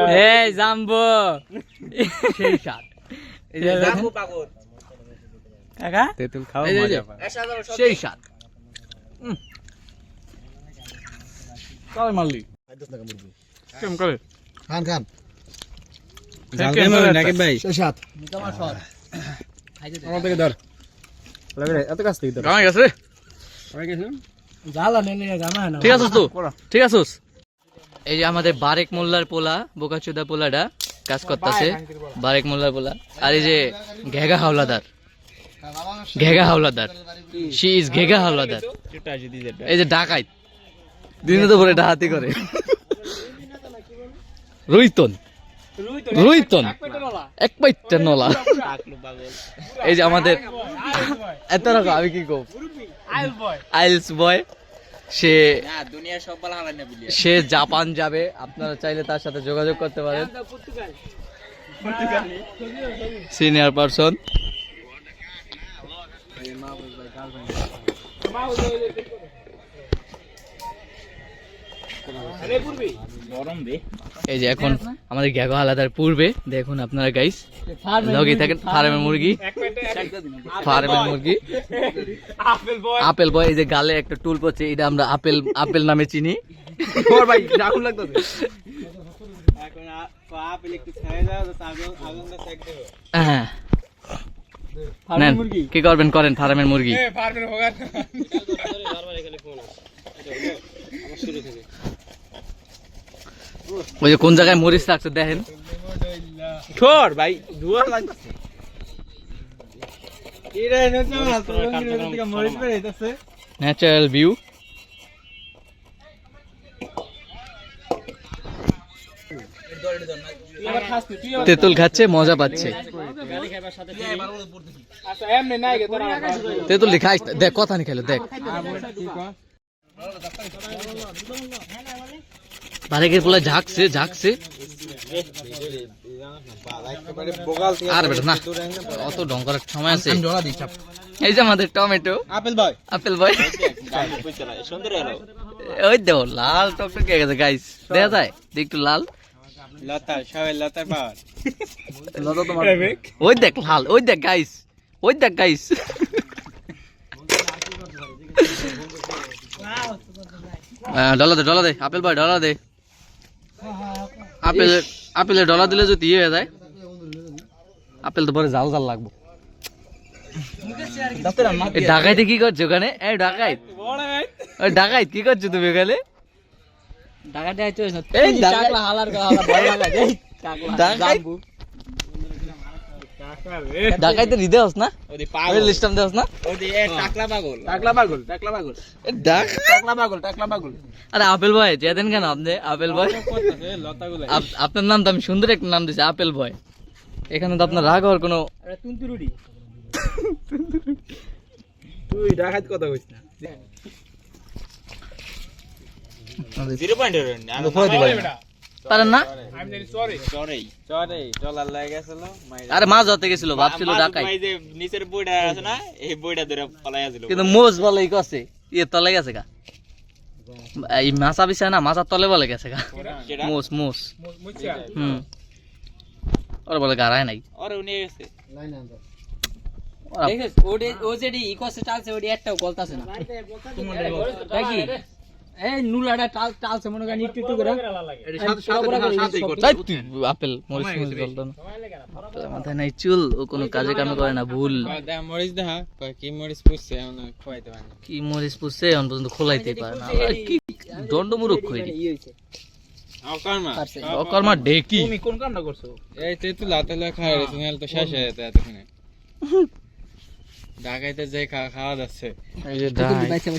এই জাম্বো সেই স্বাদ এই যে জাম্বো পাগল কাকা তেতুল খাও মজা পাবে সেই স্বাদ কাল মারলি কেমন করে খান খান জাল কেমন নাকি ভাই সেই স্বাদ তোমার সর খাইতে আমার থেকে ধর লাগে এত কাছ থেকে ধর গায় গেছে হয়ে গেছে জালা নেনে জামা না ঠিক আছে তো ঠিক আছে এই যে আমাদের বারেক মোল্লার পোলা বোকাচোদা পোলাটা কাজ করতেছে বারেক মোল্লার পোলা আর এই যে ঘেগা হাওলাদার শি ইজ ঘেগা হাওলাদার এই যে ডাকাইত দিনে তো ভরে ডাহাতি করে রুইতন এক পাইটা নলা এই যে আমাদের এত রকম আমি কি কব আইলস বয় সে জাপান যাবে আপনারা চাইলে তার সাথে যোগাযোগ করতে পারেন সিনিয়র পারসন এই যে এখন আমাদের ঘেগা হাওলাদার পূর্বে দেখুন আপনারা গাইস লগি থাকেন ফার্মের মুরগি আপেল বয় এই যে গালে একটা টুল পড়ছে এটা আমরা আপেল নামে চিনি ভাই রাখুন লাগতো কি করবেন করেন ফার্মের মুরগি ওই যে কোন জায়গায় মরিচ রাখছে দেখেন ভাই ন্যাচারাল ভিউ তেঁতুল খাচ্ছে মজা পাচ্ছে তেঁতুল খাইস দেখ কথা নি খেলো দেখ বারেকের পোলা ঝাঁকছে আর বেটা না অত ঢং করার সময় আছে এই যে আমাদের টমেটো আপেল বয় ওই দেখো লাল টকটকে গেছে গাইস দেখা যায় একটু লাল ওই দেখ লাল ওই দেখ গাইস ডলা দে আপেল বয় ডলা দে আপেলে ডলা দিলে যদি ইয়ে হয়ে যায় আপেল তো পরে জাল লাগবো ঢাকাইতে কি করছো ওখানে ঢাকাইত কি করছো তুমি ওখানে ঢাকাইতে হৃদয় হস না লিস্টাম দেওস না আরে আপেল বয় যেতেন কেন আপনি আপেল বয় আপনার নাম তো আমি সুন্দর একটা নাম দিছি আপেল বয় এখানে তো আপনার রাগ হওয়ার কোনো তুই ডাকাত কথা কইস না পারেন না আরে মাছ ধরতে গেছিল ভাবছিল ডাকাই নিচের বইটা আছে না এই বইটা ধরে পলাই আছিল কিন্তু মোজ বলে ই করছে ইয়ে তলে গেছে গা এই মাছা বিছায় না মাছার তলে বলে গেছে গা মোজ ওরা বলে গাড়ায় নাই ওরে উনি গেছে দেখিস ও যেডি ই করছে চালছে ওডি একটাও গলতাছে না তাই কি এই নুলাটা টালছে মনে করেন একটু করে আপেল মরিচ জলটা না মাথায় নাই চুল ও কোনো কাজে কামে করে না ভুল মরিচ দেখা কি মরিচ পুষছে এখন খোয়াইতে পারে না কি মরিচ পুষছে এখন পর্যন্ত খোলাইতে পারে না কি দণ্ডমূরখ কইরি অকর্মা ডেকি তুমি কোন কামটা করছো এই তেতুল হাতে খায় রে তুমি তো শেষ হয়ে যেত এতক্ষণে ঢাকাইতে যে খাওয়া যাচ্ছে এই যে বাইচা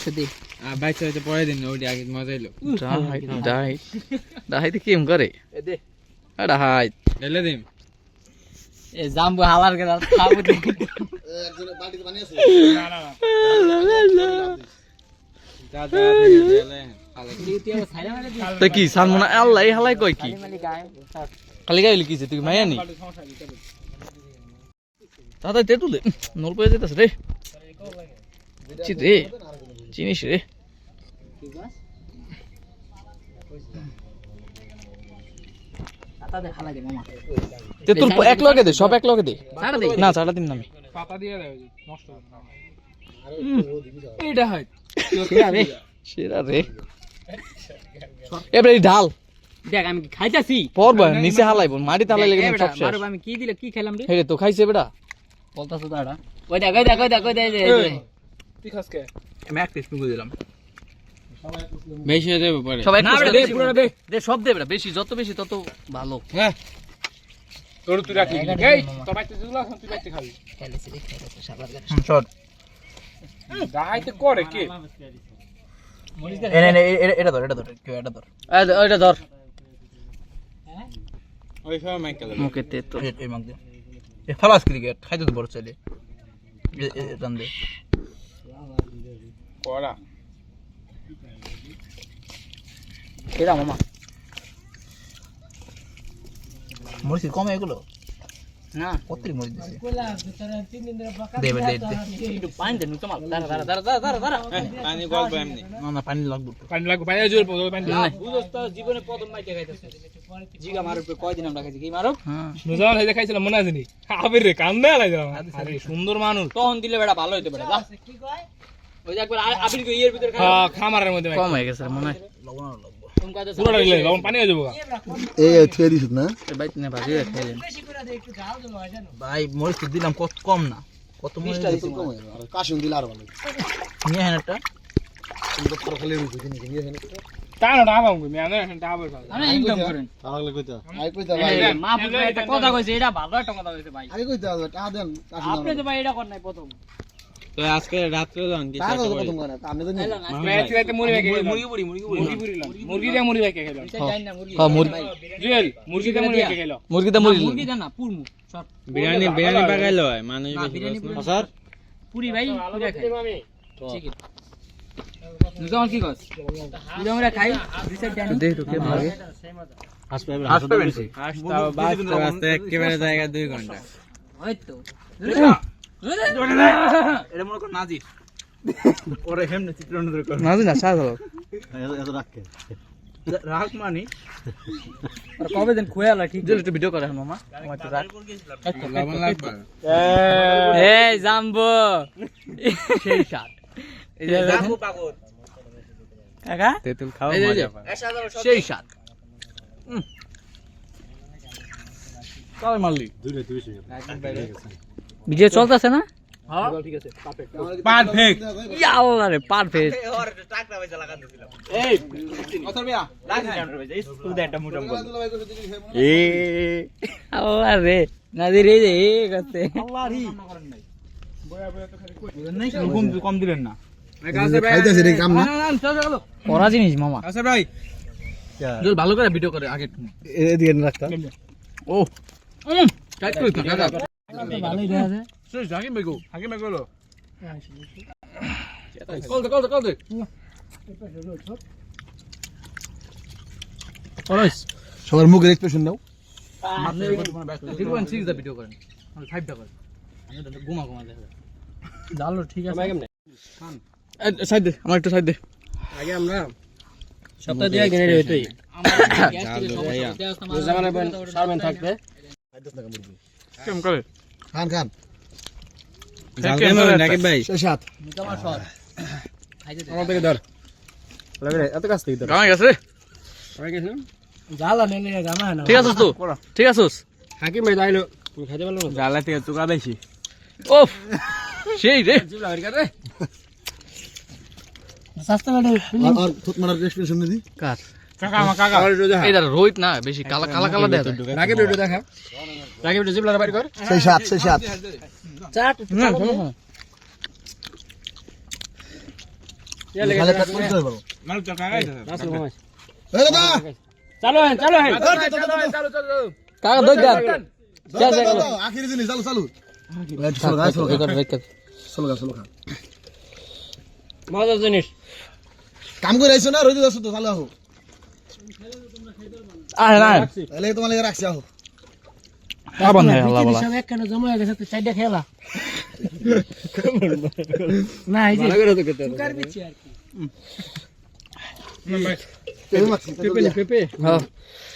বাইচা পরে দিন ওই আগে মজা এলো ডাহাইতে কেম করে ডাহাই ঢেলে দিন এ জাম্বু হালার করে খাবো দে একজনে বাটিতে পানি আছে দাদা ঢেলে তো কি সালমনা আল্লাহ এই হালাই কয় কি খালি গাইলি কিছে তুই মাইয়া নি দাদা তেতুলে নল পয়ে যেতেছে রে চিত রে চিনিস রে তে তোর এক লগে দে, সব এক লগে দে। না চাটা দিন না আমি। পাতা দিয়ে দাও নষ্ট হবে না এটা হয় সেরা রে। এবারে ঢাল দেখ আমি কি খাইতাছি পড়বা নিচে হালাইব, মাটিতে হালাইলে কিন্তু সব শেষ। মারব আমি কি দিলে কি খেলাম রে হেরে তো খাইছে বেটা। বলতাছ দাঁড়া ওই দেখ ওই দেখ ওই দেখ ওই দেখ তুই খাস কে আমি এক টেস্ট করে দিলাম বেশি হয়ে যাবে পরে সবাই না একটু দে বেশি পুরো দে দে, সব দে বেটা, বেশি যত বেশি তত ভালো। হ্যাঁ তোর তুই রাখি এই তোর বাইতে দিলা তুই বাইতে খাবি শট গাইতে করে কে এটা ধর, এটা ধর, কেউ এটা ধর, এটা ধর ওই সব মাইকেল মুখে তে তো এই মাগ দে। এ ফালাস ক্রিকেট খাইতে তো বড় চলে রান দে। করা এরা মামা মরিচ কমে এগুলো না কতরি মরিচ দিছে দে দে দে একটু পানি দে নুতো মাল দাঁড়া দাঁড়া দাঁড়া দাঁড়া দাঁড়া পানি গল্প এমনি না না পানি লাগবে পানি লাগবে পানি জোর পড়বে পানি বুঝছ তো জীবনে প্রথম মাইকে খাইতাছিস জিগা মারব কয়দিন আমরা খাইছি কি মারব হ্যাঁ নুজান হইতে খাইছিলাম মনে আছে নি আবে রে কান্দা লাগাম আরে সুন্দর মানুষ তখন দিলে বেটা ভালো হইতো বেটা যা ওই যে একবার আবির কো ইয়ের ভিতর হ্যাঁ খামারের মধ্যে কম হয়ে গেছে মনে হয়। তুমি কয়টা পুরোটা দিলে লবণ পানি হয়ে যাবো এই থুয়ে দিছ না এই বাইত না ভাজি খাইলেন ভাই মরিচ দিলাম কত কম না, কত মরিচ দিছি কাশিম দিলে আর ভালো নিয়ে হেন একটা কিন্তু তোর খালি রুচি কিনে নিয়ে এখানে টানো ডাবাম কই আমি আনে ডাবা খাও আরে ইনকাম করেন তাহলে কইতা আই কইতা এই ভাই যে মা পুত্র একটা কথা কইছে এটা ভালো একটা কথা কইছে ভাই আগে কইতা টাকা দেন কাশিম আপনি তো ভাই এটা কর নাই প্রথম তো আজকে রাত্রে যান কি টাকা তো প্রথম করে আপনি তো খাইলাম না মেয়ে ছিলাতে মুড়ি ভাই মুরগি বুড়ি মুরগি দিয়ে মুড়ি ভাই খেলাম এটা জানি না মুরগি হ্যাঁ মুরগি জুয়েল মুরগি দিয়ে মুড়ি ভাই খেলাম মুরগিতে মুরগি মুরগি দেন না পুরমু সব বিরিয়ানি বিরিয়ানি পাকাইলো হয় মানুষ না বেশি বিরিয়ানি বসে না। স্যার পুরি ভাই পুরি খাই ঠিক আছে নুজাম কি কস পুরি আমরা খাই দুই সাইড দেন দেখ তো কে ভাগে বাঁচতে একেবারে জায়গা 2 ঘন্টা ওই তো এটা মনে কর নাজি ওরে হেমনে চিত্রণ করে না না সাজ হলো এত রাখকে রাখ মানি আর কবে দিন খোয়ালা ঠিক জল একটু ভিডিও করে এখন মামা আমার তো রাখ লবণ লাগবে এই জাম্বো সেই শাট এই যে জাম্বু পাগল কাকা তেতুল খাও এই যে, মজা পায় সেই শাট কালে মারলি ভিডিও চলতেছে না হ্যাঁ ঠিক আছে পারফেক্ট পারফেক্ট ইয়াল্লা রে পারফেক্ট এই অথর মিয়া রাখ স্কুল দে একটা মুটম বল আল্লাহ রে নাদি রে যে এ করতে কম দিবেন না খাইতাছে রে কাম না পড়া জিনিস মামা আচ্ছা ভাই জল ভালো করে ভিডিও করে আগে এদিকে রাখতা ও কাট করিস না কাকা ভালোই দেখা যায় সেই জাকিম বেগো হাকিম গেলো কল দে অলস সবার মুখের এক্সপ্রেশন নাও আপনি 3.6 দা ভিডিও করেন আমি 5 দা করেন আমি তো ঘুমা দেখা জালো ঠিক আছে সাইড দে আমার একটু সাইড দে আগে আমরা সপ্তাহে দুই একদিন এর হইতোই জামানে বন সারবেন থাকবে কেমন করে খান খান জাল কেমন নাকি ভাই শেষাত তোমার সর আমার থেকে ধর লাগে এত কাছ থেকে ধর কেমন গেছে আমি গেছি জালা নেলে গামা না ঠিক আছিস তো ঠিক আছিস হাকিম ভাই যাইলো তুমি খাইতে পারলো না জালা থেকে চুকা বেশি ওফ সেই রে জিবলা বের করে সস্তা বেড়ে আর থুত মারার এক্সপ্রেশন দি কার কাকা আমার কাকা এটা রোহিত না বেশি কালা কালা কালা দেয় রাগে ভিডিও দেখা রাগে ভিডিও জিবলা বের কর শেষাত চাট না শোনো খালে কাট করতে হবে মাল তো কাকাই রাসেল মামা এই দাদা চালু হেন চালু কাকা দই দাও দাদা আখিরি জিনিস চালু চালু চলো খা মজার জিনিস কাম করে আইছো না রইতে যাচ্ছ তো চালু আহো আরে না এলে তোমার লাগে রাখছি আহো আবার না আল্লাহ বলা সব একখানে জমা হয়ে গেছে তো চারটা খেলা না এই যে সুগার বিচি আর কি এই মাছি পেপে হ্যাঁ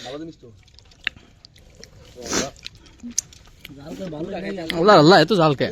ভালো জিনিস তো আল্লাহ আল্লাহ এত জাল কে